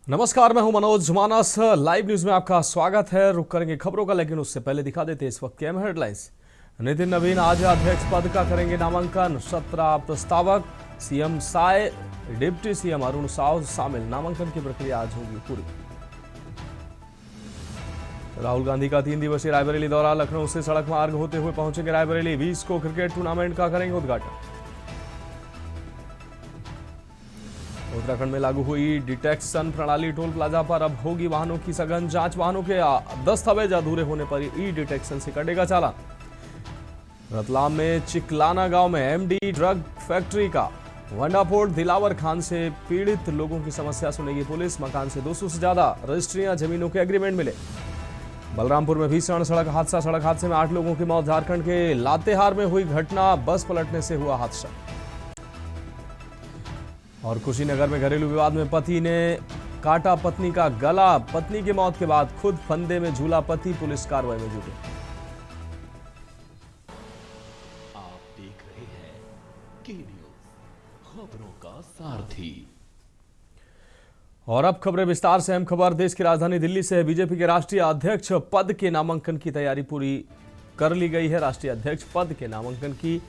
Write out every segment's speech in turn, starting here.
नमस्कार, मैं हूं मनोज मानस। लाइव न्यूज में आपका स्वागत है। रुक करेंगे खबरों का, लेकिन उससे पहले दिखा देते हैं इस वक्त के अहम हेडलाइंस। नितिन नवीन आज अध्यक्ष पद का करेंगे नामांकन। 17 प्रस्तावक, CM Sai, deputy CM Arun Sao शामिल। नामांकन की प्रक्रिया आज होगी पूरी। राहुल गांधी का 3 दिवसीय रायबरेली दौरा। लखनऊ से सड़क मार्ग होते हुए पहुंचेंगे रायबरेली। 20 को क्रिकेट टूर्नामेंट का करेंगे उद्घाटन। उत्तराखंड में लागू हुई डिटेक्शन प्रणाली। टोल प्लाजा पर अब होगी वाहनों की सघन जांच। वाहनों के दस्तावेज अधूरे होने पर ई डिटेक्शन से कटेगा चालान। रतलाम में चिकलाना गांव में एमडी ड्रग फैक्ट्री का वंडाफोड़। दिलावर खान से पीड़ित लोगों की समस्या सुनेगी पुलिस। मकान से 200 से ज्यादा रजिस्ट्रियां, जमीनों के एग्रीमेंट मिले। बलरामपुर में भीषण सड़क हादसा। सड़क हादसे में 8 लोगों की मौत। झारखंड के लातेहार में हुई घटना, बस पलटने से हुआ हादसा। और कुशीनगर में घरेलू विवाद में पति ने काटा पत्नी का गला। पत्नी की मौत के बाद खुद फंदे में झूला पति। पुलिस कार्रवाई में जुटी। आप देख रहे हैं के न्यूज, खबरों का सारथी। और अब खबरें विस्तार से। अहम खबर देश की राजधानी दिल्ली से है। बीजेपी के राष्ट्रीय अध्यक्ष पद के नामांकन की तैयारी पूरी कर ली गई है। राष्ट्रीय अध्यक्ष पद के नामांकन की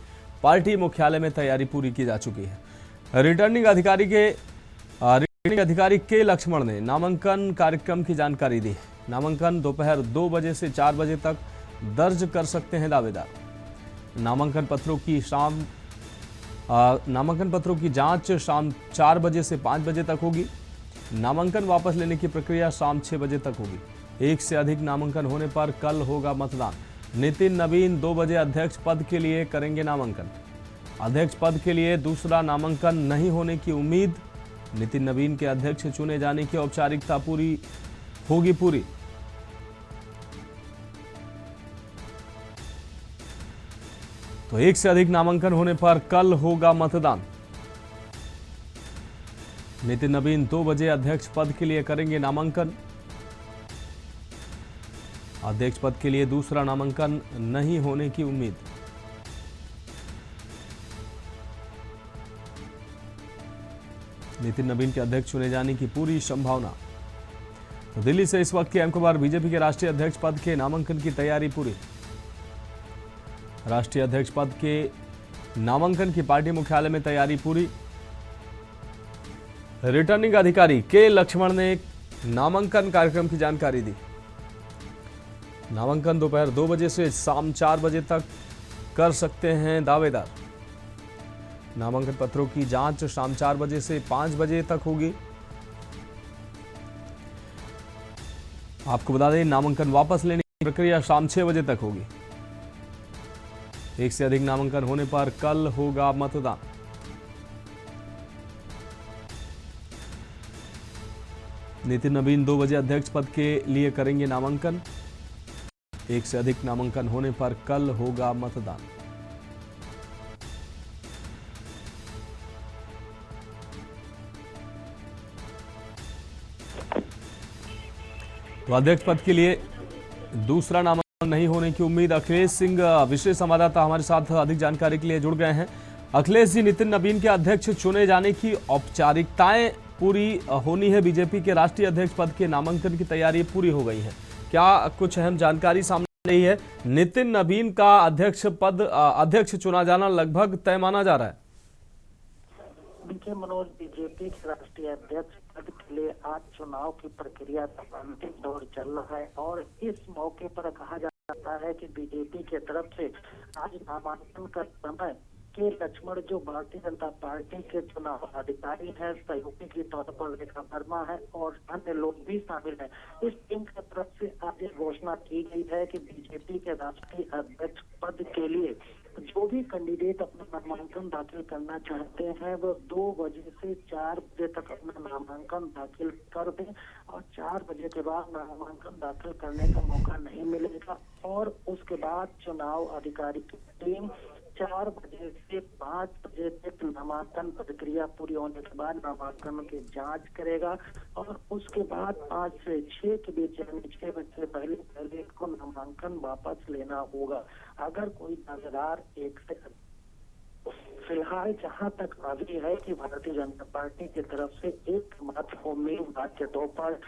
पार्टी मुख्यालय में तैयारी पूरी की जा चुकी है। रिटर्निंग अधिकारी के लक्ष्मण ने नामांकन कार्यक्रम की जानकारी दी। नामांकन दोपहर 2 बजे से 4 बजे तक दर्ज कर सकते हैं दावेदार। नामांकन पत्रों की जांच शाम 4 बजे से 5 बजे तक होगी। नामांकन वापस लेने की प्रक्रिया शाम 6 बजे तक होगी। एक से अधिक नामांकन होने पर कल होगा मतदान। नितिन नवीन 2 बजे अध्यक्ष पद के लिए करेंगे नामांकन। अध्यक्ष पद के लिए दूसरा नामांकन नहीं होने की उम्मीद। नितिन नवीन के अध्यक्ष चुने जाने की औपचारिकता पूरी होगी। तो एक से अधिक नामांकन होने पर कल होगा मतदान। नितिन नवीन 2 बजे अध्यक्ष पद के लिए करेंगे नामांकन। अध्यक्ष पद के लिए दूसरा नामांकन नहीं होने की उम्मीद। नितिन नवीन के अध्यक्ष चुने जाने की पूरी संभावना। तो दिल्ली से इस वक्त की अहम खबर। बीजेपी के राष्ट्रीय अध्यक्ष पद के नामांकन की तैयारी पूरी। राष्ट्रीय अध्यक्ष पद के नामांकन की पार्टी मुख्यालय में तैयारी पूरी। रिटर्निंग अधिकारी के लक्ष्मण ने नामांकन कार्यक्रम की जानकारी दी। नामांकन दोपहर 2 बजे से शाम 4 बजे तक कर सकते हैं दावेदार। नामांकन पत्रों की जांच शाम 4 बजे से 5 बजे तक होगी। आपको बता दें, नामांकन वापस लेने की प्रक्रिया शाम 6 बजे तक होगी। एक से अधिक नामांकन होने पर कल होगा मतदान। नितिन नवीन 2 बजे अध्यक्ष पद के लिए करेंगे नामांकन। एक से अधिक नामांकन होने पर कल होगा मतदान। तो अध्यक्ष पद के लिए दूसरा नामांकन नहीं होने की उम्मीद। अखिलेश सिंह विशेष संवाददाता हमारे साथ अधिक जानकारी के लिए जुड़ गए हैं। अखिलेश जी, नितिन नवीन के अध्यक्ष चुने जाने की औपचारिकताएं पूरी होनी है। बीजेपी के राष्ट्रीय अध्यक्ष पद के नामांकन की तैयारी पूरी हो गई है। क्या कुछ अहम जानकारी सामने आई है? नितिन नवीन का अध्यक्ष चुना जाना लगभग तय माना जा रहा है। देखिए मनोज, बीजेपी के राष्ट्रीय अध्यक्ष पद के लिए आज चुनाव की प्रक्रिया का अंतिम दौर चल रहा है और इस मौके पर कहा जाता है कि बीजेपी की तरफ से आज नामांकन का समय के लक्ष्मण, जो भारतीय जनता पार्टी के चुनाव अधिकारी हैं, सहयोगी के तौर पर रेखा वर्मा है और अन्य लोग भी शामिल हैं। इस टीम की तरफ से आज घोषणा की गई है कि बीजेपी के राष्ट्रीय अध्यक्ष पद के लिए जो भी कैंडिडेट अपना नामांकन दाखिल करना चाहते हैं वो 2 बजे से 4 बजे तक अपना नामांकन दाखिल कर दें और 4 बजे के बाद नामांकन दाखिल करने का मौका नहीं मिलेगा। और उसके बाद चुनाव अधिकारी की टीम 4 बजे से 5 बजे तक नामांकन प्रक्रिया पूरी होने के बाद नामांकन की जांच करेगा और उसके बाद 5 से 6 के बीच, यानी 6 बजे से पहले को नामांकन वापस लेना होगा। अगर कोई दावेदार एक से फिलहाल जहां तक अभी है कि भारतीय जनता पार्टी की तरफ से एकमात्र उम्मीदवार बात के तौर पर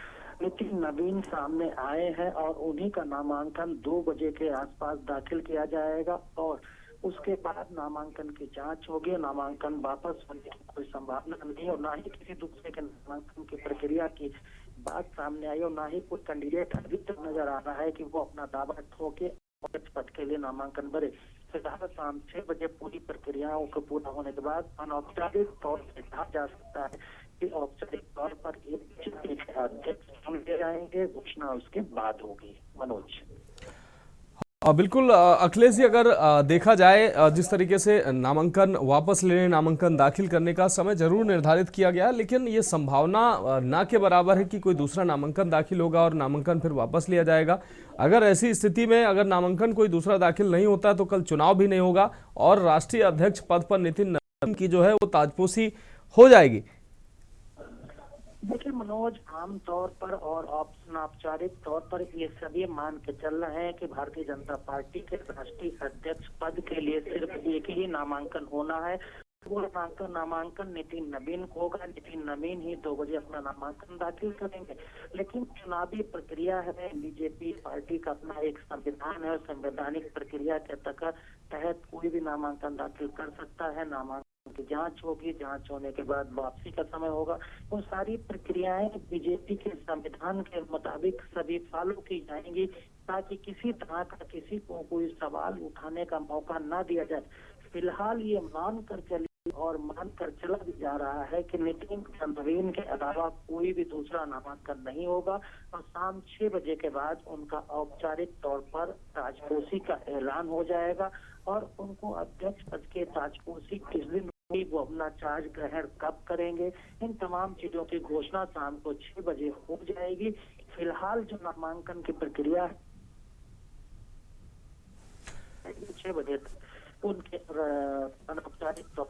नितिन नवीन सामने आए हैं और उन्हीं का नामांकन 2 बजे के आसपास दाखिल किया जाएगा और उसके बाद नामांकन की जांच होगी। नामांकन वापस होने की कोई संभावना नहीं और ना ही किसी दूसरे के नामांकन की प्रक्रिया की बात सामने आई और ना ही कोई कैंडिडेट अभी तक नजर आ रहा है कि वो अपना दावा ठोक के पद के लिए नामांकन भरे। फिलहाल शाम 6 बजे पूरी प्रक्रियाओं को पूरा होने के बाद अनौपचारिक तौर से कहा जा सकता है कि औपचारिक तौर पर एक अध्यक्ष चुन ले जाएंगे। घोषणा उसके बाद होगी। मनोज। बिल्कुल अखिलेश जी, अगर देखा जाए जिस तरीके से नामांकन वापस लेने, नामांकन दाखिल करने का समय जरूर निर्धारित किया गया, लेकिन ये संभावना ना के बराबर है कि कोई दूसरा नामांकन दाखिल होगा और नामांकन फिर वापस लिया जाएगा। अगर ऐसी स्थिति में अगर नामांकन कोई दूसरा दाखिल नहीं होता तो कल चुनाव भी नहीं होगा और राष्ट्रीय अध्यक्ष पद पर नितिन नवीन की जो है वो ताजपोशी हो जाएगी। देखिए मनोज, आम तौर पर और औपचारिक तौर पर ये सभी मान के चल रहे हैं कि भारतीय जनता पार्टी के राष्ट्रीय अध्यक्ष पद के लिए सिर्फ एक ही नामांकन होना है। वो नामांकन नितिन नवीन को होगा। नितिन नवीन ही 2 बजे अपना नामांकन दाखिल करेंगे। लेकिन चुनावी प्रक्रिया है, बीजेपी पार्टी का अपना एक संविधान है और संवैधानिक प्रक्रिया के तहत कोई भी नामांकन दाखिल कर सकता है। नामांकन की जांच होगी, जांच होने के बाद वापसी का समय होगा। वो सारी प्रक्रियाएं बीजेपी के संविधान के मुताबिक सभी फॉलो की जाएंगी ताकि किसी तरह का किसी को कोई सवाल उठाने का मौका ना दिया जाए। फिलहाल ये मानकर चली और मानकर चला भी जा रहा है कि नितिन नवीन के अलावा कोई भी दूसरा नामांकन नहीं होगा और शाम 6 बजे के बाद उनका औपचारिक तौर पर ताजपोशी का ऐलान हो जाएगा और उनको अध्यक्ष पद के ताजपोशी किस दिन वो अपना चार्ज ग्रहण कब करेंगे, इन तमाम चीजों की घोषणा शाम को 6 बजे हो जाएगी। फिलहाल जो नामांकन की प्रक्रिया है 6 बजे तक उनके अनौपचारिक तौर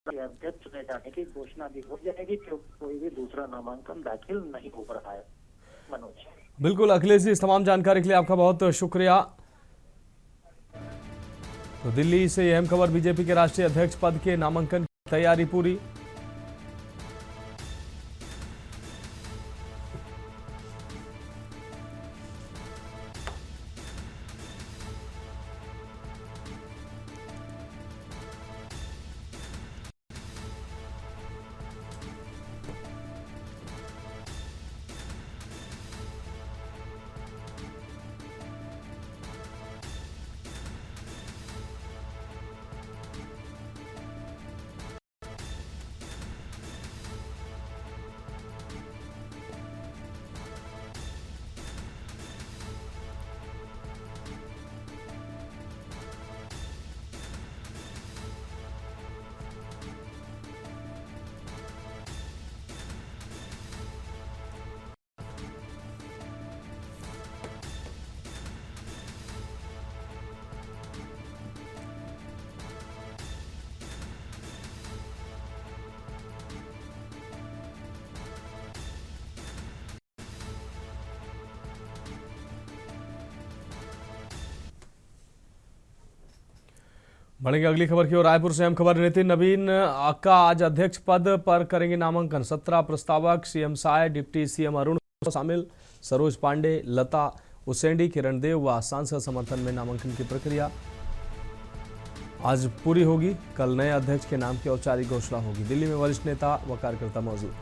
पर अध्यक्ष चुने जाने की घोषणा भी हो जाएगी क्योंकि कोई भी दूसरा नामांकन दाखिल नहीं हो रहा है। मनोज। बिल्कुल अखिलेश जी, इस तमाम जानकारी के लिए आपका बहुत शुक्रिया। तो दिल्ली से अहम खबर, बीजेपी के राष्ट्रीय अध्यक्ष पद के नामांकन की तैयारी पूरी। बढ़ेंगे अगली खबर की ओर। रायपुर से अहम खबर, नितिन नवीन का आज अध्यक्ष पद पर करेंगे नामांकन। 17 प्रस्तावक, CM Sai, deputy CM Arun शामिल, सरोज पांडे, लता उसेंडी, किरण देव व सांसद समर्थन में नामांकन की प्रक्रिया आज पूरी होगी। कल नए अध्यक्ष के नाम की औपचारिक घोषणा होगी। दिल्ली में वरिष्ठ नेता व कार्यकर्ता मौजूद।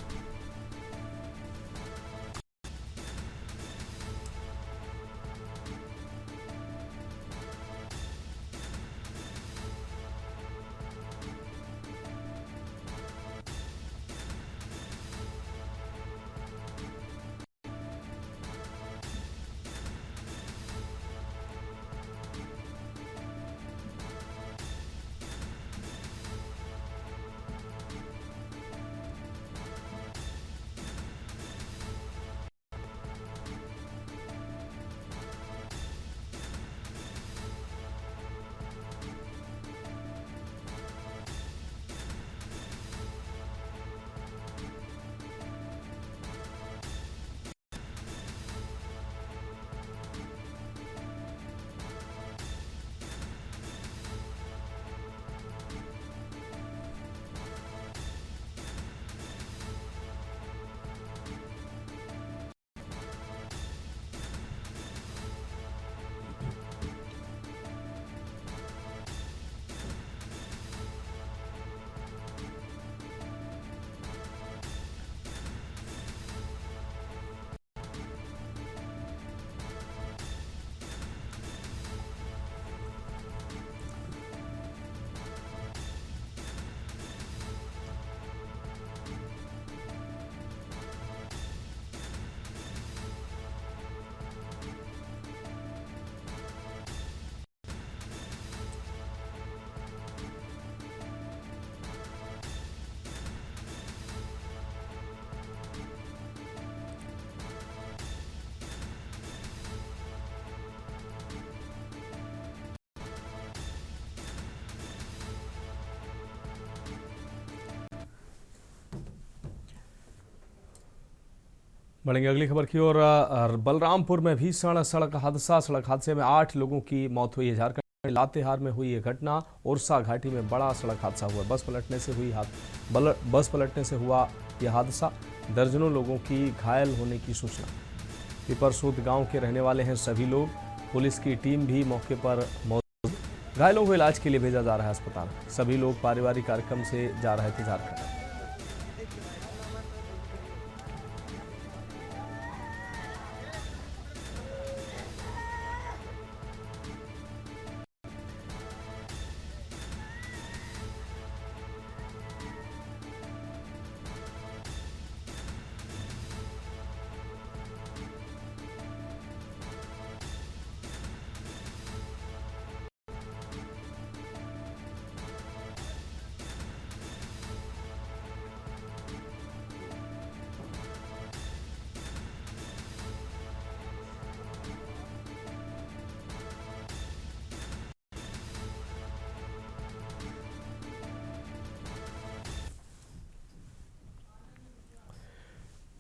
बढ़ेंगे अगली खबर की ओर। बलरामपुर में भीषण सड़क हादसे में 8 लोगों की मौत हुई है। झारखंड में लातेहार में हुई ये घटना। उरसा घाटी में बड़ा सड़क हादसा हुआ। बस पलटने से हुआ यह हादसा। दर्जनों लोगों की घायल होने की सूचना। पिपरसूद गांव के रहने वाले हैं सभी लोग। पुलिस की टीम भी मौके पर मौजूद। घायलों को इलाज के लिए भेजा जा रहा है अस्पताल। सभी लोग पारिवारिक कार्यक्रम से जा रहे थे झारखंड।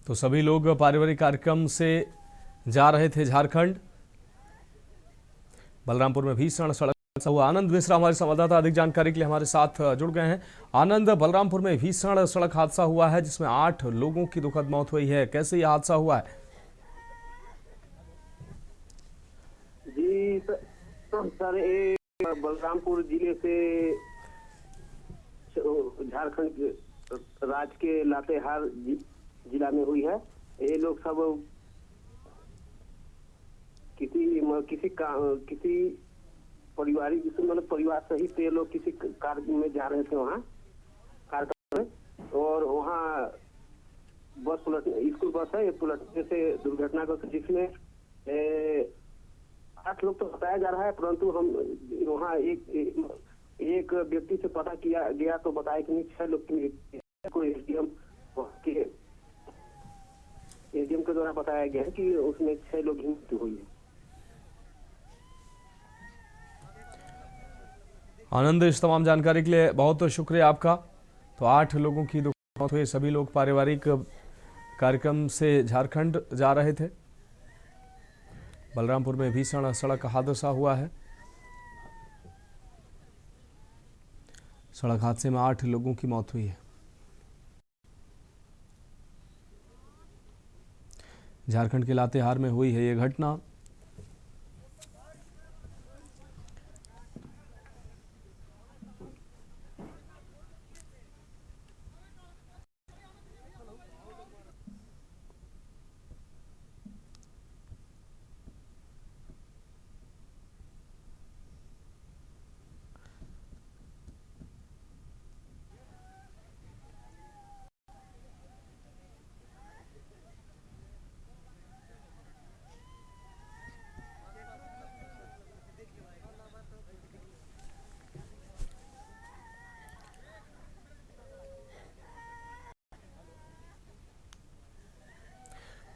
तो सभी लोग पारिवारिक कार्यक्रम से जा रहे थे झारखंड। बलरामपुर में भीषण सड़क हादसा हुआ। आनंद मिश्रा हमारे संवाददाता अधिक जानकारी के लिए हमारे साथ जुड़ गए हैं। आनंद, बलरामपुर में भीषण सड़क हादसा हुआ है जिसमें 8 लोगों की दुखद मौत हुई है। कैसे यह हादसा हुआ है? जी सर, ये बलरामपुर जिले से झारखंड राज्य के लातेहार जिला में हुई है। ये लोग सब किसी पारिवारिक मतलब परिवार सहित ये लोग किसी कार्य में जा रहे थे वहाँ कार्यक्रम में, और वहाँ स्कूल बस है, ये पलटने से दुर्घटना को, जिसमें 8 लोग तो बताया जा रहा है, परंतु हम वहाँ एक व्यक्ति से पता किया गया तो बताया कि 6 लोग की एसडीएम के द्वारा बताया गया है कि उसमें 6 लोग की मृत्यु हुई है। आनंद, इस तमाम जानकारी के लिए बहुत शुक्रिया आपका। तो 8 लोगों की मौत हुई। सभी लोग पारिवारिक कार्यक्रम से झारखंड जा रहे थे। बलरामपुर में भीषण सड़क हादसा हुआ है। सड़क हादसे में 8 लोगों की मौत हुई है। झारखंड के लातेहार में हुई है यह घटना।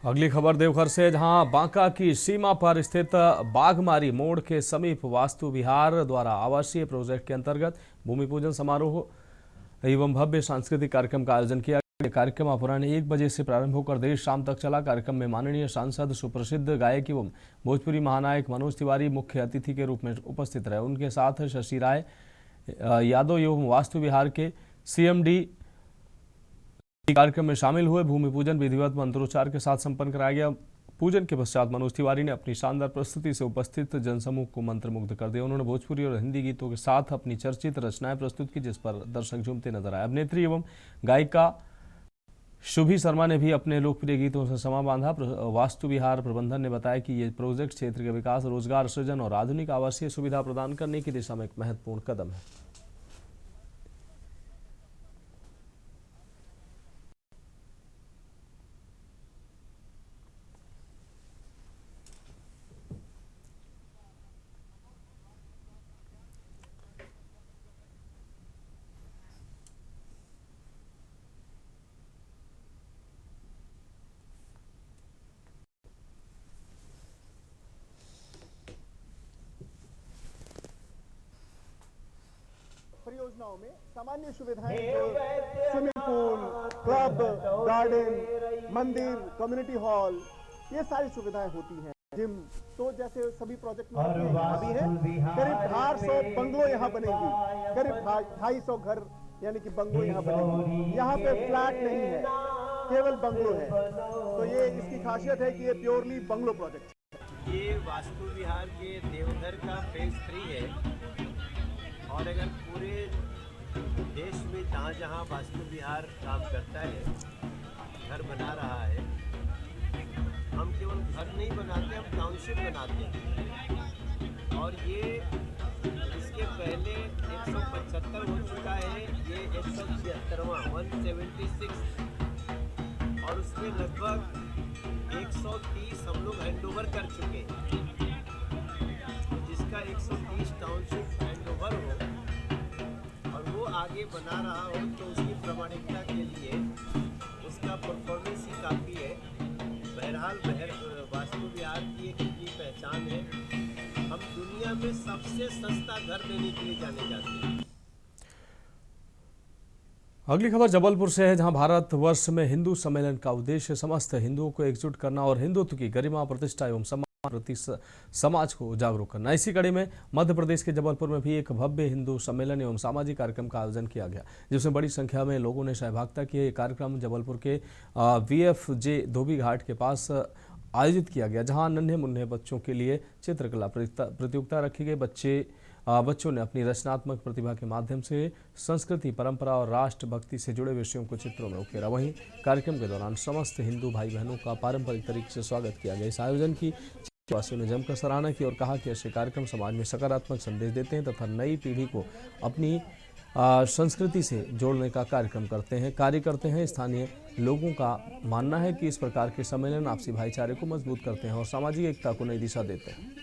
अगली खबर देवघर से, जहां बांका की सीमा पर स्थित बाघमारी मोड़ के समीप वास्तु विहार द्वारा आवासीय प्रोजेक्ट के अंतर्गत भूमि पूजन समारोह एवं भव्य सांस्कृतिक कार्यक्रम का आयोजन किया गया। कार्यक्रम अपराह्न 1 बजे से प्रारंभ होकर देर शाम तक चला। कार्यक्रम में माननीय सांसद, सुप्रसिद्ध गायक एवं भोजपुरी महानायक मनोज तिवारी मुख्य अतिथि के रूप में उपस्थित रहे। उनके साथ शशि राय यादव एवं वास्तु विहार के सीएमडी कार्यक्रम में शामिल हुए। भूमि पूजन विधिवत मंत्रोच्चार के साथ संपन्न कराया गया। पूजन के पश्चात मनोज तिवारी ने अपनी शानदार प्रस्तुति से उपस्थित जनसमूह को मंत्रमुग्ध कर दिया। उन्होंने भोजपुरी और हिंदी गीतों के साथ अपनी चर्चित रचनाएं प्रस्तुत की, जिस पर दर्शक झूमते नजर आए। अभिनेत्री एवं गायिका शुभी शर्मा ने भी अपने लोकप्रिय गीतों से समा बांधा। वास्तु विहार प्रबंधन ने बताया कि ये प्रोजेक्ट क्षेत्र के विकास, रोजगार सृजन और आधुनिक आवासीय सुविधा प्रदान करने की दिशा में एक महत्वपूर्ण कदम है। चुनाव में सामान्य सुविधाएं जो स्विमिंग पूल, क्लब, गार्डन, मंदिर, कम्युनिटी हॉल, ये सारी सुविधाएं होती हैं। जिम तो जैसे सभी प्रोजेक्ट में अभी है, करीब 800 बंगलो यहाँ बनेगी, करीब 250 घर यानी कि बंगलो यहाँ बनेगी। यहाँ पे फ्लैट नहीं है, केवल बंगलो है। तो ये इसकी खासियत है कि ये प्योरली बंगलो प्रोजेक्ट है। ये वास्तु विहार के देवघर का फेज 3 है और अगर पूरे देश में जहाँ जहाँ वास्तु विहार काम करता है, घर बना रहा है, हम केवल घर नहीं बनाते, हम टाउनशिप बनाते हैं। और ये इसके पहले 175 हो चुका है, ये 176वां 176, और उसमें लगभग 130 हम लोग हैंड ओवर कर चुके हैं। जिसका 130 टाउनशिप हैंड ओवर हो और वो आगे बना रहा हो तो उसकी प्रामाणिकता के लिए उसका परफॉर्मेंस ही काफ़ी है। बहरहाल वास्तु विहार की एक अपनी पहचान है। हम दुनिया में सबसे सस्ता घर देने के लिए जाने जाते हैं। अगली खबर जबलपुर से है, जहां भारत वर्ष में हिंदू सम्मेलन का उद्देश्य समस्त हिंदुओं को एकजुट करना और हिंदुत्व की गरिमा, प्रतिष्ठा एवं सम्मान प्रति समाज को जागरूक करना। इसी कड़ी में मध्य प्रदेश के जबलपुर में भी एक भव्य हिंदू सम्मेलन एवं सामाजिक कार्यक्रम का आयोजन किया गया, जिसमें बड़ी संख्या में लोगों ने सहभागिता की। ये कार्यक्रम जबलपुर के VFJ धोबी घाट के पास आयोजित किया गया, जहां नन्हे मुन्ने बच्चों के लिए चित्रकला प्रतियोगिता रखी गई। बच्चों ने अपनी रचनात्मक प्रतिभा के माध्यम से संस्कृति, परंपरा और राष्ट्रभक्ति से जुड़े विषयों को चित्रों में उकेरा। वहीं कार्यक्रम के दौरान समस्त हिंदू भाई बहनों का पारंपरिक तरीके से स्वागत किया गया। इस आयोजन की वासियों ने जमकर सराहना की और कहा कि ऐसे कार्यक्रम समाज में सकारात्मक संदेश देते हैं तथा नई पीढ़ी को अपनी संस्कृति से जोड़ने का कार्य करते हैं। स्थानीय लोगों का मानना है कि इस प्रकार के सम्मेलन आपसी भाईचारे को मजबूत करते हैं और सामाजिक एकता को नई दिशा देते हैं।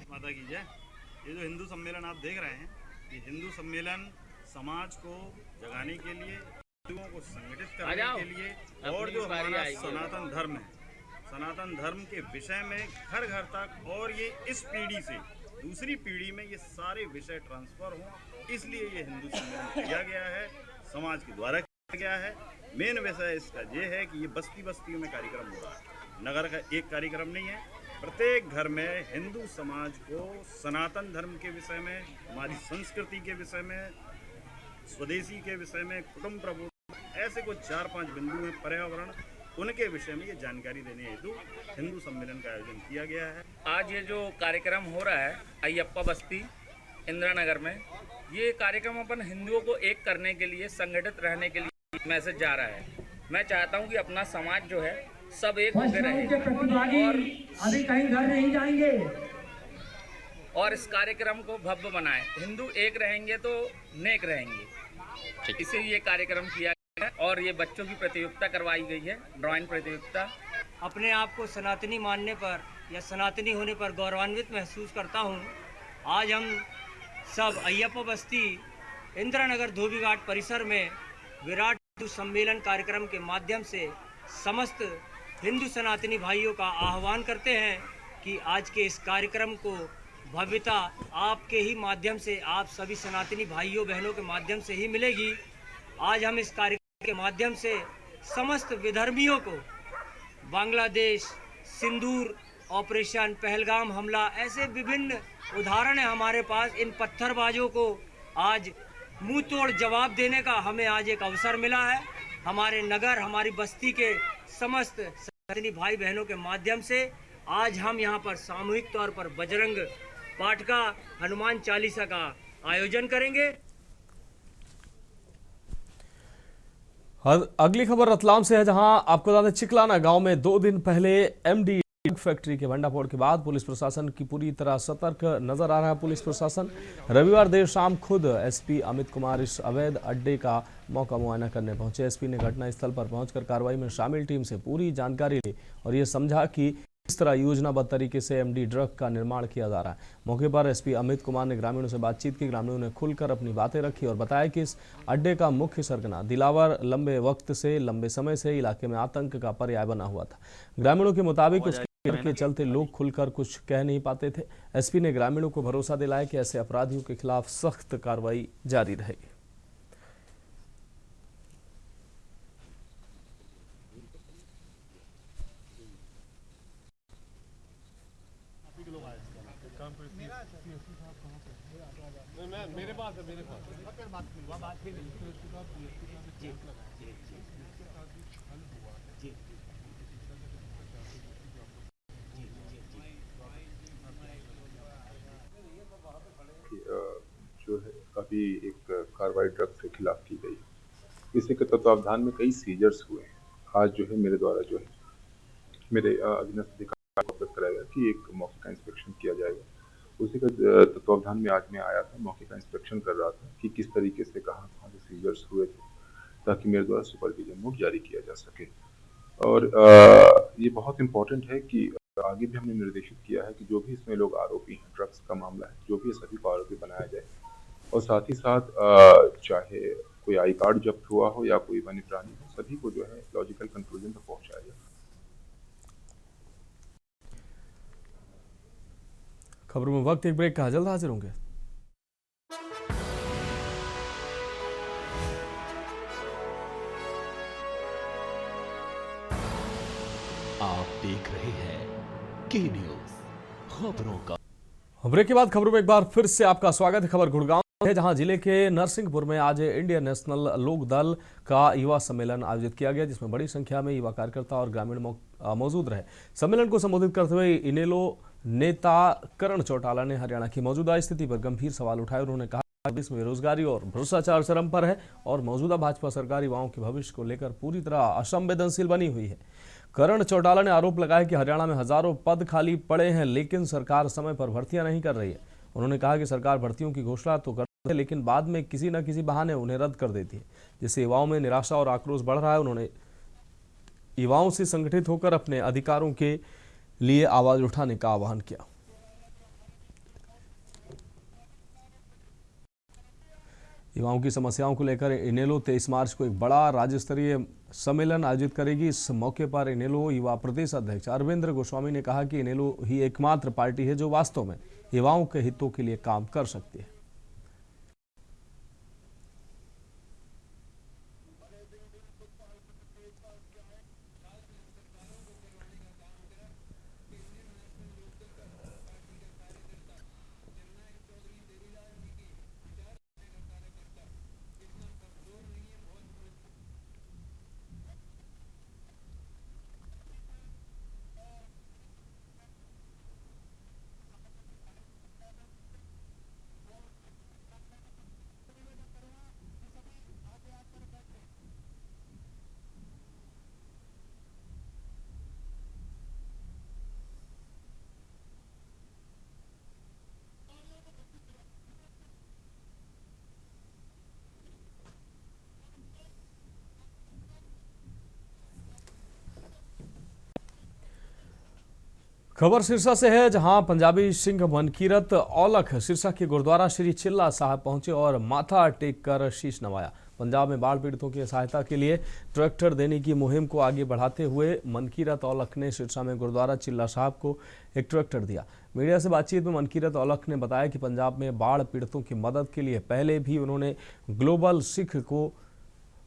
माता की जय। ये जो हिंदू सम्मेलन आप देख रहे हैं, ये हिंदू सम्मेलन समाज को जगाने के लिए, हिंदुओं को संगठित करने के लिए और जो हमारा सनातन धर्म है, सनातन धर्म के विषय में घर घर तक और ये इस पीढ़ी से दूसरी पीढ़ी में ये सारे विषय ट्रांसफर हों, इसलिए ये हिंदू सम्मेलन किया गया है, समाज के द्वारा किया गया है। मेन विषय इसका ये है कि ये बस्ती बस्तियों में कार्यक्रम हो रहा है, नगर का एक कार्यक्रम नहीं है। प्रत्येक घर में हिंदू समाज को सनातन धर्म के विषय में, हमारी संस्कृति के विषय में, स्वदेशी के विषय में, कुटुंब प्रबोधन, ऐसे कुछ 4-5 बिंदु हैं, पर्यावरण, उनके विषय में ये जानकारी देने हेतु हिंदू सम्मेलन का आयोजन किया गया है। आज ये जो कार्यक्रम हो रहा है अयप्पा बस्ती इंदिरा नगर में, ये कार्यक्रम अपन हिंदुओं को एक करने के लिए, संगठित रहने के लिए मैसेज जा रहा है। मैं चाहता हूँ कि अपना समाज जो है सब एक होकर रहे और अभी कहीं घर नहीं जाएंगे और इस कार्यक्रम को भव्य बनाएं। हिंदू एक रहेंगे तो नेक रहेंगे, इसीलिए ये कार्यक्रम किया गया है। और ये बच्चों की प्रतियोगिता करवाई गई है, ड्राइंग प्रतियोगिता। अपने आप को सनातनी मानने पर या सनातनी होने पर गौरवान्वित महसूस करता हूँ। आज हम सब अयप्पा बस्ती इंदिरा नगर धोबी घाट परिसर में विराट हिंदू सम्मेलन कार्यक्रम के माध्यम से समस्त हिंदू सनातनी भाइयों का आह्वान करते हैं कि आज के इस कार्यक्रम को भव्यता आपके ही माध्यम से, आप सभी सनातनी भाइयों बहनों के माध्यम से ही मिलेगी। आज हम इस कार्यक्रम के माध्यम से समस्त विधर्मियों को बांग्लादेश, सिंदूर ऑपरेशन, पहलगाम हमला, ऐसे विभिन्न उदाहरण हैं हमारे पास। इन पत्थरबाजों को आज मुंह तोड़ जवाब देने का हमें आज एक अवसर मिला है। हमारे नगर, हमारी बस्ती के समस्त सनातनी भाई बहनों के माध्यम से आज हम यहाँ पर सामूहिक तौर पर बजरंग पाठ का, हनुमान चालीसा का आयोजन करेंगे। अगली खबर रतलाम से है, जहां आपको बता दें चिकलाना गांव में 2 दिन पहले MD फैक्ट्री के भंडाफोड़ के बाद पुलिस प्रशासन की पूरी तरह सतर्क नजर आ रहा है। पुलिस प्रशासन रविवार देर शाम खुद एसपी अमित कुमार इस अवैध अड्डे का मौका मुआयना करने पहुंचे। एसपी ने घटनास्थल पर पहुंचकर कार्रवाई में शामिल टीम से पूरी जानकारी ली और ये समझा कि इस तरह योजनाबद्ध तरीके से एमडी ड्रग का निर्माण किया जा रहा है। मौके पर एसपी अमित कुमार ने ग्रामीणों से बातचीत की। ग्रामीणों ने खुलकर अपनी बातें रखी और बताया कि इस अड्डे का मुख्य सरगना दिलावर लंबे समय से इलाके में आतंक का पर्याय बना हुआ था। ग्रामीणों के मुताबिक उसके के चलते लोग खुलकर कुछ कह नहीं पाते थे। एसपी ने ग्रामीणों को भरोसा दिलाया कि ऐसे अपराधियों के खिलाफ सख्त कार्रवाई जारी रहेगी। मेरे पास है जो है काफ़ी एक कार्रवाई ड्रग्स के खिलाफ की गई। इसी के तत्वावधान में कई सीजर्स हुए हैं। आज जो है मेरे द्वारा जो है मेरे अधीनस्थ अधिकारी को अवगत कराया गया कि एक मौके का इंस्पेक्शन किया जाएगा। उसी का तत्वावधान में आज मैं आया था, मौके का इंस्पेक्शन कर रहा था कि किस तरीके से कहाँ से सीजर्स हुए थे, ताकि मेरे द्वारा सुपरविजन नोट जारी किया जा सके। और ये बहुत इम्पोर्टेंट है कि आगे भी हमने निर्देशित किया है कि जो भी इसमें लोग आरोपी हैं, ड्रग्स का मामला है, जो भी सभी को आरोपी बनाया जाए और साथ ही साथ चाहे कोई आई कार्ड जब्त हुआ हो या कोई वन्य प्राणी हो, सभी को जो है लॉजिकल कंक्लूजन तक पहुंचाया जाए। खबरों में वक्त एक ब्रेक का, जल्द हाजिर होंगे। आप देख रहे हैं के न्यूज खबरों का। ब्रेक के बाद खबरों में एक बार फिर से आपका स्वागत है। खबर गुड़गांव है, जहां जिले के नरसिंहपुर में आज इंडियन नेशनल लोक दल का युवा सम्मेलन आयोजित किया गया, जिसमें बड़ी संख्या में युवा कार्यकर्ता और ग्रामीण मौजूद रहे। सम्मेलन को संबोधित करते हुए इनेलो नेता करण चौटाला ने हरियाणा की मौजूदा स्थिति पर गंभीर सवाल उठाए। उन्होंने कहा कि देश में बेरोजगारी और भ्रष्टाचार चरम पर है और मौजूदा भाजपा सरकार युवाओं के भविष्य को लेकर पूरी तरह असंवेदनशील बनी हुई है। करण चौटाला ने आरोप लगाया कि हरियाणा में हजारों पद खाली पड़े हैं, लेकिन सरकार समय पर भर्तियां नहीं कर रही है। उन्होंने कहा कि सरकार भर्तियों की घोषणा तो करती है, लेकिन बाद में किसी न किसी बहाने उन्हें रद्द कर देती है, जिससे युवाओं में निराशा और आक्रोश बढ़ रहा है। उन्होंने युवाओं से संगठित होकर अपने अधिकारों के लिए आवाज उठाने का आह्वान किया। युवाओं की समस्याओं को लेकर इनेलो 23 मार्च को एक बड़ा राज्य स्तरीय सम्मेलन आयोजित करेगी। इस मौके पर इनेलो युवा प्रदेश अध्यक्ष अरविंद गोस्वामी ने कहा कि इनेलो ही एकमात्र पार्टी है जो वास्तव में युवाओं के हितों के लिए काम कर सकती है। खबर सिरसा से है, जहां पंजाबी सिंह मनकीरत औलख सिरसा के गुरुद्वारा श्री चिल्ला साहब पहुंचे और माथा टेक कर शीश नवाया। पंजाब में बाढ़ पीड़ितों की सहायता के लिए ट्रैक्टर देने की मुहिम को आगे बढ़ाते हुए मनकीरत औलख ने सिरसा में गुरुद्वारा चिल्ला साहब को एक ट्रैक्टर दिया। मीडिया से बातचीत में मनकीरत औलख ने बताया कि पंजाब में बाढ़ पीड़ितों की मदद के लिए पहले भी उन्होंने ग्लोबल सिख को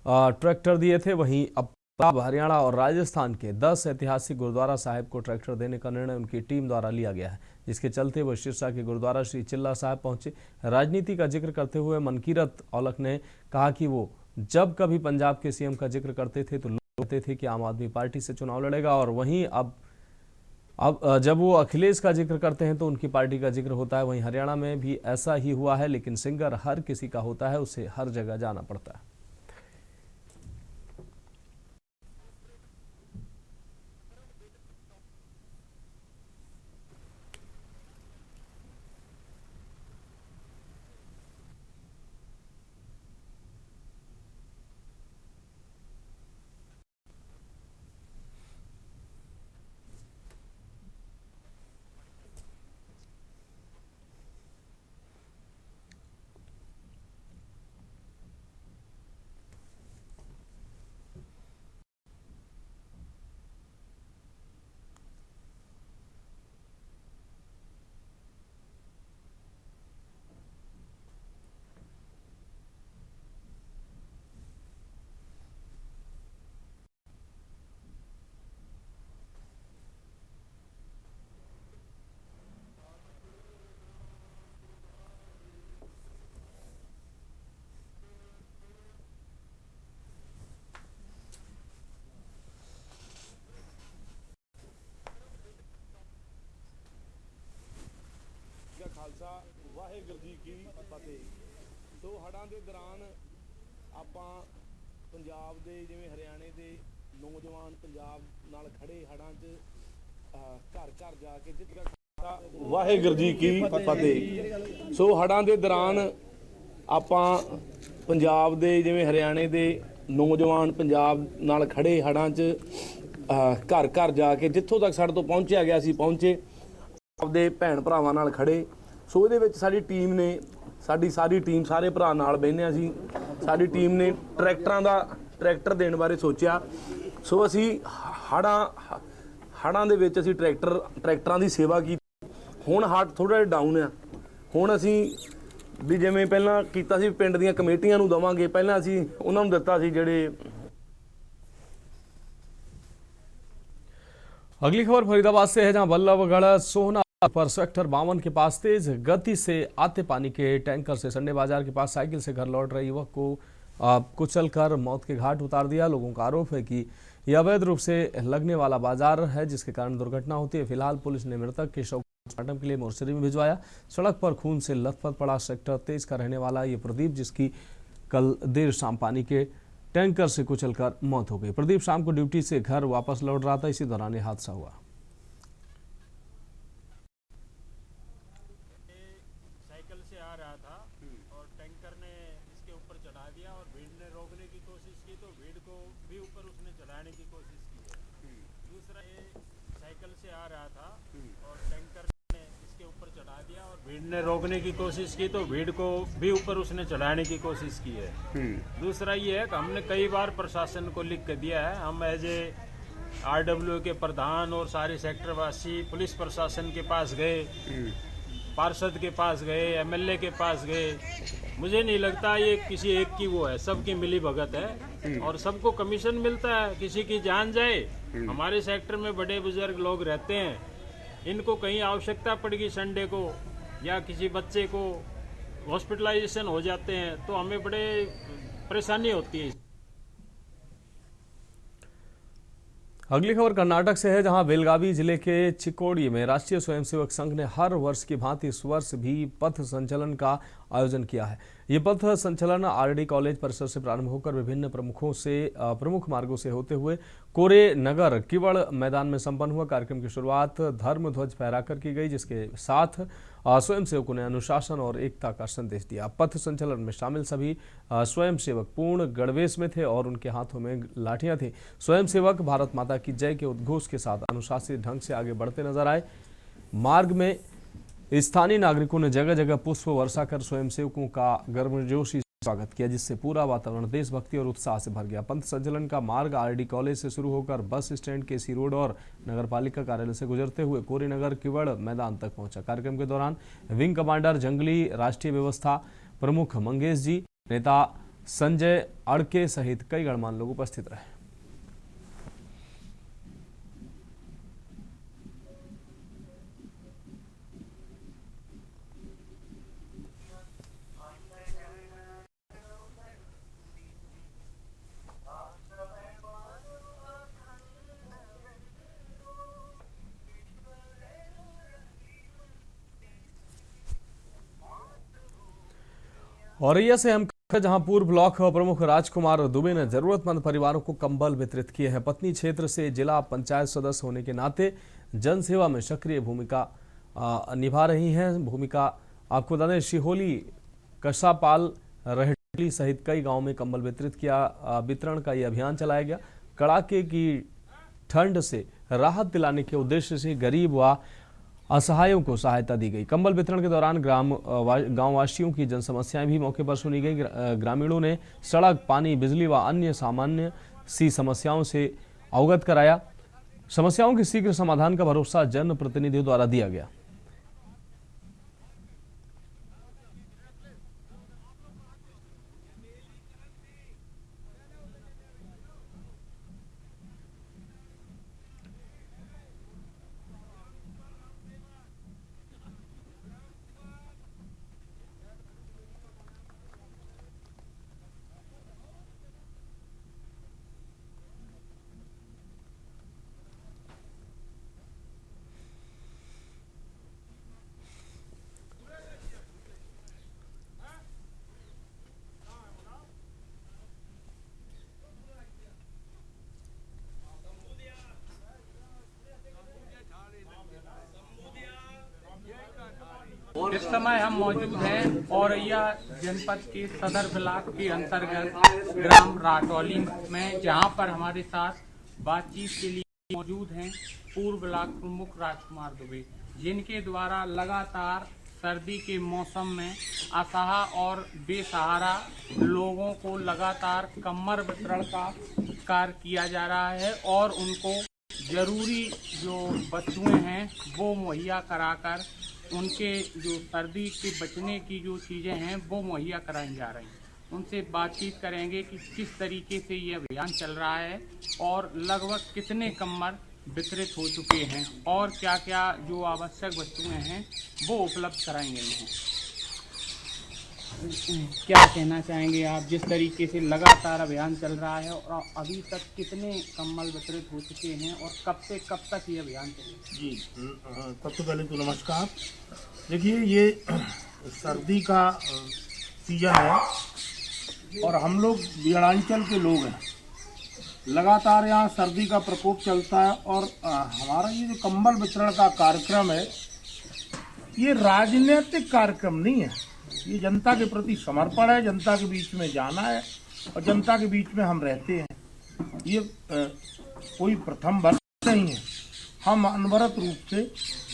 ट्रैक्टर दिए थे। वहीं अब हरियाणा और राजस्थान के 10 ऐतिहासिक गुरुद्वारा साहिब को ट्रैक्टर देने का निर्णय उनकी टीम द्वारा लिया गया है, जिसके चलते वो सिरसा के गुरुद्वारा श्री चिल्ला साहब पहुंचे। राजनीति का जिक्र करते हुए मनकीरत औलख ने कहा कि वो जब कभी पंजाब के सीएम का जिक्र करते थे तो लोग कहते थे कि आम आदमी पार्टी से चुनाव लड़ेगा, और वहीं अब जब वो अखिलेश का जिक्र करते हैं तो उनकी पार्टी का जिक्र होता है। वहीं हरियाणा में भी ऐसा ही हुआ है, लेकिन सिंगर हर किसी का होता है, उसे हर जगह जाना पड़ता है। खालसा वाहेगुरू जी की फतेह। सो हड़ां दे दौरान ਆਪਾਂ ਪੰਜਾਬ ਦੇ ਜਿਵੇਂ ਹਰਿਆਣੇ ਦੇ ਨੌਜਵਾਨ ਪੰਜਾਬ ਨਾਲ ਖੜੇ ਹੜਾਂ 'ਚ ਘਰ ਘਰ ਜਾ ਕੇ ਜਿੱਥੇ ਵਾਹਿਗੁਰੂ ਜੀ ਕੀ ਫਤਿਹ। ਸੋ ਹੜਾਂ ਦੇ ਦੌਰਾਨ ਆਪਾਂ ਪੰਜਾਬ ਦੇ ਜਿਵੇਂ ਹਰਿਆਣੇ ਦੇ ਨੌਜਵਾਨ ਪੰਜਾਬ ਨਾਲ ਖੜੇ ਹੜਾਂ 'ਚ ਘਰ ਘਰ ਜਾ ਕੇ ਜਿੱਥੋਂ ਤੱਕ ਸਾਡੇ ਤੋਂ ਪਹੁੰਚਿਆ ਗਿਆ ਸੀ ਪਹੁੰਚੇ, ਆਪਦੇ ਭੈਣ ਭਰਾਵਾਂ ਨਾਲ ਖੜੇ। ਸੋ ਇਹਦੇ ਵਿੱਚ ਸਾਡੀ ਟੀਮ ਨੇ, ਸਾਡੀ ਸਾਰੀ ਟੀਮ ਸਾਰੇ ਭਰਾ ਨਾਲ ਬਹਿੰਦੇ ਸੀ। ਸਾਡੀ ਟੀਮ ਨੇ ਟਰੈਕਟਰ ਦੇਣ ਬਾਰੇ ਸੋਚਿਆ। ਸੋ ਅਸੀਂ ਹੜਾਂ ਦੇ ਵਿੱਚ ਅਸੀਂ ਟਰੈਕਟਰਾਂ ਦੀ ਸੇਵਾ ਕੀਤੀ। ਹੁਣ ਹਾਰਟ ਥੋੜਾ ਜਿਹਾ ਡਾਊਨ ਆ। ਹੁਣ ਅਸੀਂ ਵੀ ਜਿਵੇਂ ਪਹਿਲਾਂ ਕੀਤਾ ਸੀ ਪਿੰਡ ਦੀਆਂ ਕਮੇਟੀਆਂ ਨੂੰ ਦੇਵਾਂਗੇ, ਪਹਿਲਾਂ ਅਸੀਂ ਉਹਨਾਂ ਨੂੰ ਦਿੱਤਾ ਸੀ ਜਿਹੜੇ। अगली खबर फरीदाबाद से है, जहां बल्लभगढ़ सोहना पर सेक्टर 52 के पास तेज गति से आते पानी के टैंकर से संडे बाजार के पास साइकिल से घर लौट रहे युवक को कुचलकर मौत के घाट उतार दिया। लोगों का आरोप है कि यह अवैध रूप से लगने वाला बाजार है, जिसके कारण दुर्घटना होती है। फिलहाल पुलिस ने मृतक के शव पोस्टमार्टम के लिए मोर्चरी में भिजवाया। सड़क पर खून से लथपथ पड़ा सेक्टर 23 का रहने वाला ये प्रदीप, जिसकी कल देर शाम पानी के टैंकर से कुचलकर मौत हो गई। प्रदीप शाम को ड्यूटी से घर वापस लौट रहा था, इसी दौरान यह हादसा हुआ। साइकिल से आ रहा था और टैंकर ने इसके ऊपर चढ़ा दिया और भीड़ ने रोकने की कोशिश की तो भीड़ को भी ऊपर उसने चढ़ाने की कोशिश की है। दूसरा, ये साइकिल से आ रहा था और टैंकर ने इसके ऊपर चढ़ा दिया और भीड़ ने रोकने की कोशिश की तो भीड़ को भी ऊपर उसने चढ़ाने की कोशिश की है। दूसरा ये है कि हमने कई बार प्रशासन को लिख के दिया है। हम एज ए RWA के प्रधान और सारे सेक्टरवासी पुलिस प्रशासन के पास गए, पार्षद के पास गए, MLA के पास गए। मुझे नहीं लगता ये किसी एक की वो है, सबकी मिली भगत है और सबको कमीशन मिलता है। किसी की जान जाए, हमारे सेक्टर में बड़े बुजुर्ग लोग रहते हैं, इनको कहीं आवश्यकता पड़ेगी संडे को या किसी बच्चे को हॉस्पिटलाइजेशन हो जाते हैं तो हमें बड़े परेशानी होती है। अगली खबर कर्नाटक से है, जहां बेलगावी जिले के चिकोड़ी में राष्ट्रीय स्वयंसेवक संघ ने हर वर्ष की भांति इस वर्ष भी पथ संचलन का आयोजन किया है। ये पथ संचलन RD कॉलेज परिसर से प्रारंभ होकर विभिन्न प्रमुख मार्गों से होते हुए कोरे नगर किवड़ मैदान में संपन्न हुआ। कार्यक्रम की शुरुआत धर्म ध्वज फहराकर की गई, जिसके साथ स्वयंसेवकों ने अनुशासन और एकता का संदेश दिया। पथ संचलन में शामिल सभी स्वयंसेवक पूर्ण गणवेश में थे और उनके हाथों में लाठियां थी। स्वयंसेवक भारत माता की जय के उद्घोष के साथ अनुशासित ढंग से आगे बढ़ते नजर आए। मार्ग में स्थानीय नागरिकों ने जगह जगह पुष्प वर्षा कर स्वयंसेवकों का गर्मजोशी स्वागत किया, जिससे पूरा वातावरण देशभक्ति और उत्साह से भर गया। पंथ संचलन का मार्ग RD कॉलेज से शुरू होकर बस स्टैंड, KC रोड और नगरपालिका कार्यालय से गुजरते हुए कोरी नगर किवड़ मैदान तक पहुंचा। कार्यक्रम के दौरान विंग कमांडर जंगली राष्ट्रीय व्यवस्था प्रमुख मंगेश जी, नेता संजय अड़के सहित कई गणमान्य लोग उपस्थित रहे। औरैया से हम जहां पूर्व ब्लॉक प्रमुख राजकुमार दुबे ने जरूरतमंद परिवारों को कंबल वितरित किए हैं। पत्नी क्षेत्र से जिला पंचायत सदस्य होने के नाते जनसेवा में सक्रिय भूमिका निभा रही हैं। आपको बता दें, शिहोली, कसापाल, रहेटली सहित कई गांवों में कंबल वितरित किया। वितरण का यह अभियान चलाया गया। कड़ाके की ठंड से राहत दिलाने के उद्देश्य से गरीब व असहायों को सहायता दी गई। कंबल वितरण के दौरान गांववासियों की जन समस्याएं भी मौके पर सुनी गई। ग्रामीणों ने सड़क, पानी, बिजली व अन्य सामान्य सी समस्याओं से अवगत कराया। समस्याओं के शीघ्र समाधान का भरोसा जनप्रतिनिधियों द्वारा दिया गया। इस समय हम मौजूद हैं औरैया जनपद के सदर ब्लॉक के अंतर्गत ग्राम राटौली में, जहां पर हमारे साथ बातचीत के लिए मौजूद हैं पूर्व ब्लॉक प्रमुख राजकुमार दुबे, जिनके द्वारा लगातार सर्दी के मौसम में असहाय और बेसहारा लोगों को लगातार कम्बल वितरण का कार्य किया जा रहा है और उनको जरूरी जो वस्तुएं हैं वो मुहैया कराकर उनके जो सर्दी से बचने की जो चीज़ें हैं वो मुहैया कराई जा रही हैं। उनसे बातचीत करेंगे कि किस तरीके से ये अभियान चल रहा है और लगभग कितने कम्बल वितरित हो चुके हैं और क्या क्या जो आवश्यक वस्तुएं हैं वो उपलब्ध कराई गई हैं। क्या कहना चाहेंगे आप, जिस तरीके से लगातार अभियान चल रहा है और अभी तक कितने कम्बल वितरित हो चुके हैं और कब से कब तक ये अभियान चलेगा? जी, सबसे पहले तो नमस्कार। देखिए, ये सर्दी का सीजन है और हम लोग बिहारांचल के लोग हैं। लगातार यहाँ सर्दी का प्रकोप चलता है और हमारा ये जो कम्बल वितरण का कार्यक्रम है, ये राजनीतिक कार्यक्रम नहीं है। ये जनता के प्रति समर्पण है, जनता के बीच में जाना है और जनता के बीच में हम रहते हैं। ये कोई प्रथम वर्ष नहीं है। हम अनवरत रूप से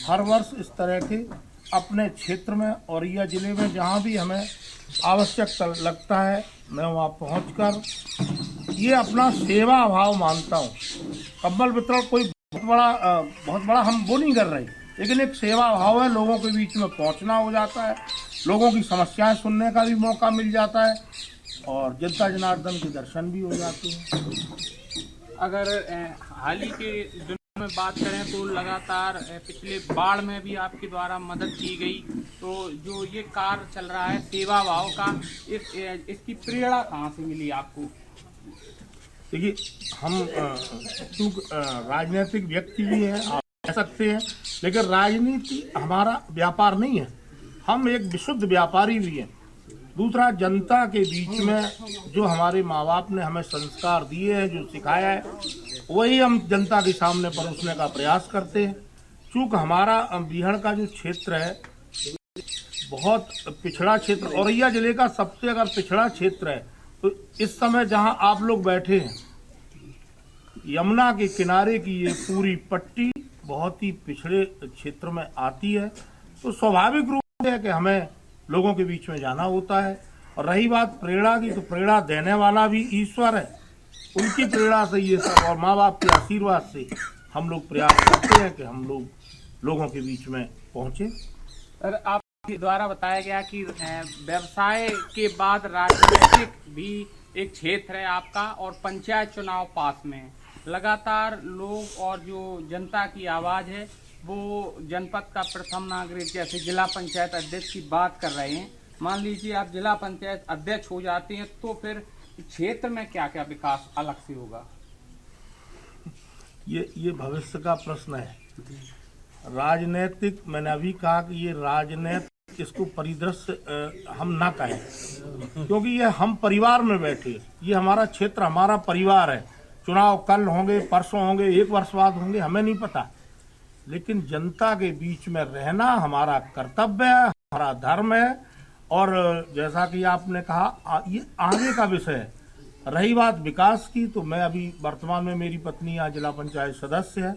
हर वर्ष इस तरह के अपने क्षेत्र में औरैया जिले में जहाँ भी हमें आवश्यक लगता है, मैं वहाँ पहुँचकर ये अपना सेवा भाव मानता हूँ। कम्बल वितरण कोई बहुत बड़ा हम वो नहीं कर रहे, लेकिन एक सेवा भाव है। लोगों के बीच में पहुँचना हो जाता है, लोगों की समस्याएं सुनने का भी मौका मिल जाता है और जनता जनार्दन के दर्शन भी हो जाते हैं। अगर हाल ही के दिनों में बात करें तो लगातार पिछले बाढ़ में भी आपके द्वारा मदद की गई, तो जो ये कार्य चल रहा है सेवा भाव का, इसकी प्रेरणा कहाँ से मिली आपको? देखिए, हम चूँकि राजनीतिक व्यक्ति भी हैं, आप कह सकते हैं, लेकिन राजनीति हमारा व्यापार नहीं है। हम एक विशुद्ध व्यापारी भी हैं। दूसरा, जनता के बीच में जो हमारे माँ बाप ने हमें संस्कार दिए हैं, जो सिखाया है, वही हम जनता के सामने परोसने का प्रयास करते हैं। चूँकि हमारा बिहार का जो क्षेत्र है बहुत पिछड़ा क्षेत्र, औरैया जिले का सबसे अगर पिछड़ा क्षेत्र है, तो इस समय जहाँ आप लोग बैठे हैं, यमुना के किनारे की ये पूरी पट्टी बहुत ही पिछड़े क्षेत्र में आती है। तो स्वाभाविक रूप से है कि हमें लोगों के बीच में जाना होता है। और रही बात प्रेरणा की, तो प्रेरणा देने वाला भी ईश्वर है। उनकी प्रेरणा से ये सब और माँ बाप के आशीर्वाद से हम लोग प्रयास करते हैं कि हम लोग लोगों के बीच में पहुँचे। सर, आपके द्वारा बताया गया कि व्यवसाय के बाद राजनीतिक भी एक क्षेत्र है आपका और पंचायत चुनाव पास में है। लगातार लोग और जो जनता की आवाज़ है वो जनपद का प्रथम नागरिक जैसे जिला पंचायत अध्यक्ष की बात कर रहे हैं। मान लीजिए आप जिला पंचायत अध्यक्ष हो जाते हैं तो फिर क्षेत्र में क्या क्या विकास अलग से होगा? ये भविष्य का प्रश्न है। राजनीतिक, मैंने अभी कहा कि ये राजनीतिक, इसको परिदृश्य हम ना कहें, क्योंकि ये हम परिवार में बैठे, ये हमारा क्षेत्र, हमारा परिवार है। चुनाव कल होंगे, परसों होंगे, एक वर्ष बाद होंगे, हमें नहीं पता, लेकिन जनता के बीच में रहना हमारा कर्तव्य है, हमारा धर्म है। और जैसा कि आपने कहा, ये आगे का विषय है। रही बात विकास की, तो मैं अभी वर्तमान में, मेरी पत्नी यहाँ जिला पंचायत सदस्य है।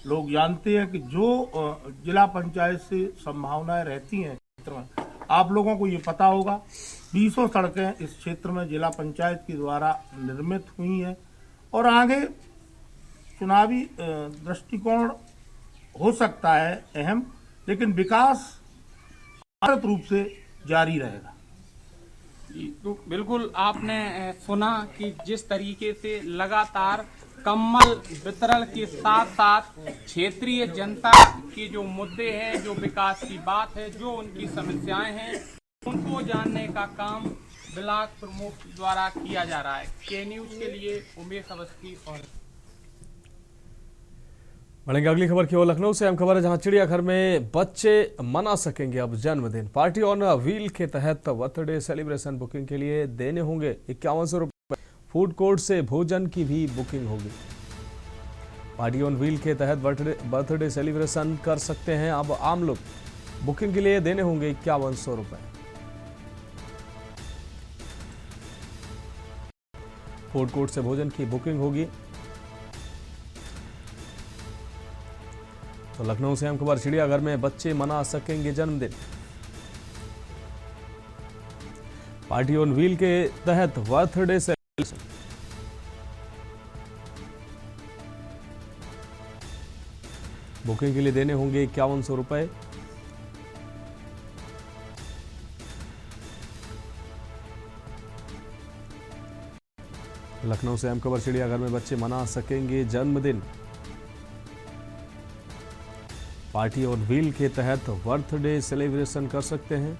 लोग जानते हैं कि जो जिला पंचायत से संभावनाएं रहती हैं क्षेत्र में, आप लोगों को ये पता होगा, 20 सड़कें इस क्षेत्र में जिला पंचायत के द्वारा निर्मित हुई हैं और आगे चुनावी दृष्टिकोण हो सकता है अहम, लेकिन विकास निश्चित रूप से जारी रहेगा। तो बिल्कुल आपने सुना कि जिस तरीके से लगातार कम्बल वितरण के साथ साथ क्षेत्रीय जनता की जो मुद्दे हैं, जो विकास की बात है, जो उनकी समस्याएं हैं, उनको जानने का काम ब्लॉक प्रमुख द्वारा किया जा रहा है। के न्यूज के लिए उमेश अवस्थी। और बढ़ेंगे अगली खबर की ओर। लखनऊ से अहम खबर है, जहां चिड़ियाघर में बच्चे मना सकेंगे अब जन्मदिन। पार्टी ऑन व्हील के तहत बर्थडे सेलिब्रेशन बुकिंग के लिए देने होंगे 5100 रुपये। फूड कोर्ट से भोजन की भी बुकिंग होगी। पार्टी ऑन व्हील के तहत बर्थडे सेलिब्रेशन कर सकते हैं अब आम लोग। बुकिंग के लिए देने होंगे 5100 रुपए। फूड कोर्ट से भोजन की बुकिंग होगी। तो लखनऊ से अहम खबर, चिड़ियाघर में बच्चे मना सकेंगे जन्मदिन। पार्टी ऑन व्हील के तहत बर्थडे सेलिब्रेशन। बुकिंग के लिए देने होंगे 5100 रुपए। लखनऊ से अहम खबर, चिड़ियाघर में बच्चे मना सकेंगे जन्मदिन। पार्टी और व्हील के तहत बर्थडे सेलिब्रेशन कर सकते हैं।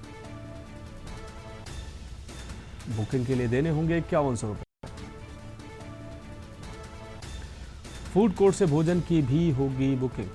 बुकिंग के लिए देने होंगे 5100 रुपए। फूड कोर्ट से भोजन की भी होगी बुकिंग।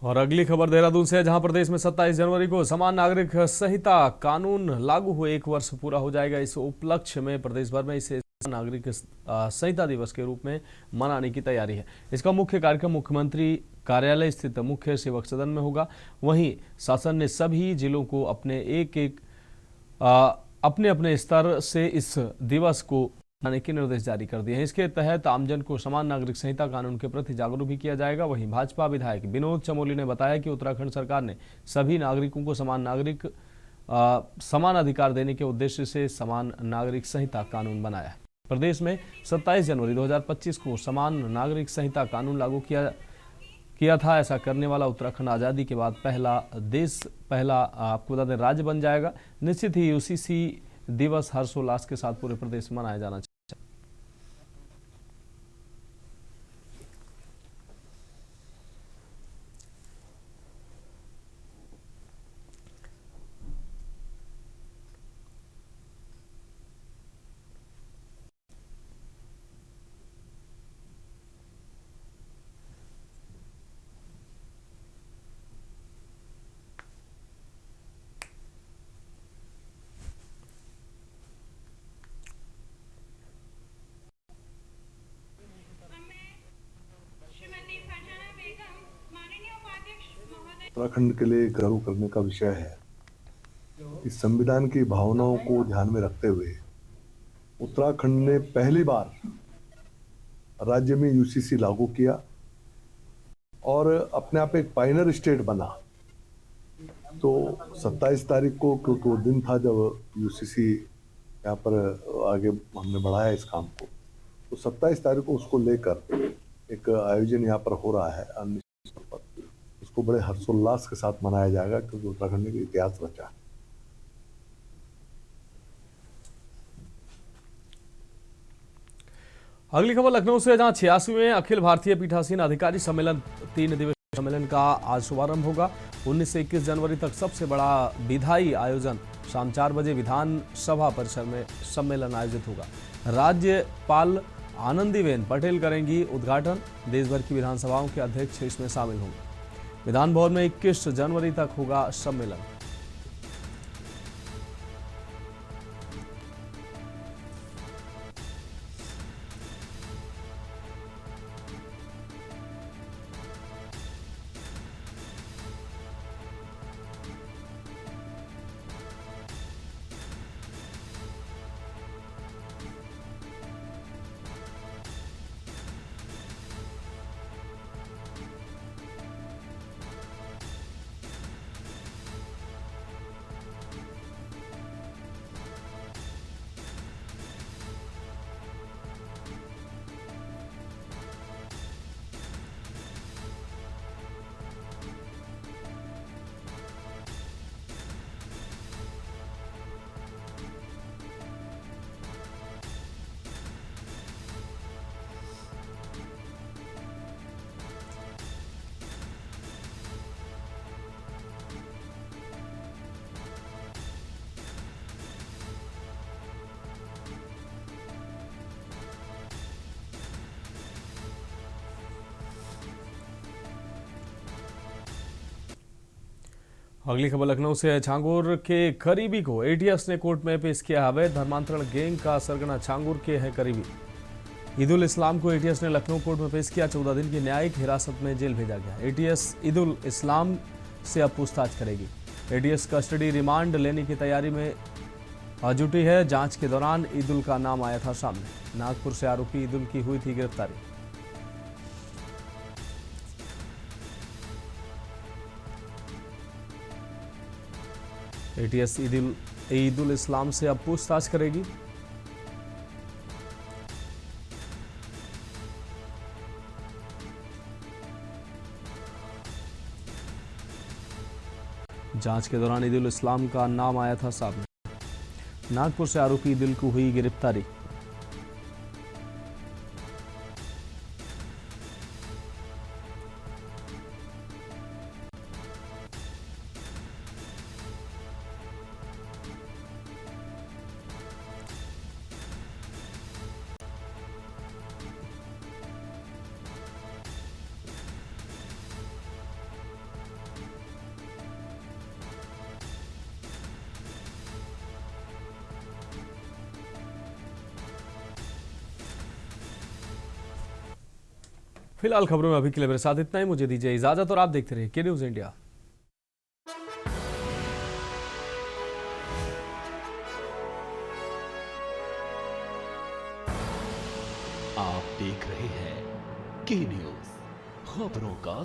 और अगली खबर देहरादून से है, जहां प्रदेश में 27 जनवरी को समान नागरिक संहिता कानून लागू हुए 1 वर्ष पूरा हो जाएगा। इस उपलक्ष्य में प्रदेश भर में इसे नागरिक संहिता दिवस के रूप में मनाने की तैयारी है। इसका मुख्य कार्यक्रम मुख्यमंत्री कार्यालय स्थित मुख्य सेवक सदन में होगा। वहीं शासन ने सभी जिलों को अपने अपने स्तर से इस दिवस को मनाने के निर्देश जारी कर दिए हैं। इसके तहत आमजन को समान नागरिक संहिता कानून के प्रति जागरूक भी किया जाएगा। वहीं भाजपा विधायक विनोद चमोली ने बताया कि उत्तराखंड सरकार ने सभी नागरिकों को समान अधिकार देने के उद्देश्य से समान नागरिक संहिता कानून बनाया है। प्रदेश में 27 जनवरी 2025 को समान नागरिक संहिता कानून लागू किया था। ऐसा करने वाला उत्तराखंड आज़ादी के बाद पहला आपको बता दें राज्य बन जाएगा। निश्चित ही यूसीसी दिवस हर्षोल्लास के साथ पूरे प्रदेश में मनाया जाना चाहिए। उत्तराखंड के लिए गर्व करने का विषय है। इस संविधान की भावनाओं को ध्यान में रखते हुए उत्तराखंड ने पहली बार राज्य में यूसीसी लागू किया और अपने आप एक पायनियर स्टेट बना। तो 27 तारीख को, क्योंकि वो दिन था जब यूसीसी यहाँ पर आगे हमने बढ़ाया इस काम को, तो 27 तारीख को उसको लेकर एक आयोजन यहाँ पर हो रहा है। उसको बड़े हर्षोल्लास के साथ मनाया जाएगा क्योंकि उत्तराखंड ने इतिहास रचा है। अगली खबर लखनऊ से, जहां 86वें अखिल भारतीय पीठासीन अधिकारी सम्मेलन 3 दिवसीय सम्मेलन का आज शुभारंभ होगा। 19 से 21 जनवरी तक सबसे बड़ा विधायी आयोजन शाम 4 बजे विधानसभा परिसर में सम्मेलन आयोजित होगा। राज्यपाल आनंदीबेन पटेल करेंगी उद्घाटन। देश भर की विधानसभाओं के अध्यक्ष इसमें शामिल होंगे। विधान भवन में 21 जनवरी तक होगा सम्मेलन। अगली खबर लखनऊ से है। छांगुर के करीबी को एटीएस ने कोर्ट में पेश किया। अवैध धर्मांतरण गैंग का सरगना छांगुर के है करीबी ईदुल इस्लाम को एटीएस ने लखनऊ कोर्ट में पेश किया। 14 दिन की न्यायिक हिरासत में जेल भेजा गया। एटीएस ईदुल इस्लाम से अब पूछताछ करेगी। एटीएस कस्टडी रिमांड लेने की तैयारी में जुटी है। जांच के दौरान ईदुल का नाम आया था सामने। नागपुर से आरोपी ईदुल की हुई थी गिरफ्तारी। एटीएस ईदुल इस्लाम से अब पूछताछ करेगी। जांच के दौरान ईदुल इस्लाम का नाम आया था सामने। नागपुर से आरोपी ईदुल को हुई गिरफ्तारी। फिलहाल खबरों में अभी के लिए मेरे साथ इतना ही। मुझे दीजिए इजाजत और आप देखते रहिए के न्यूज़ इंडिया। आप देख रहे हैं के न्यूज़, खबरों का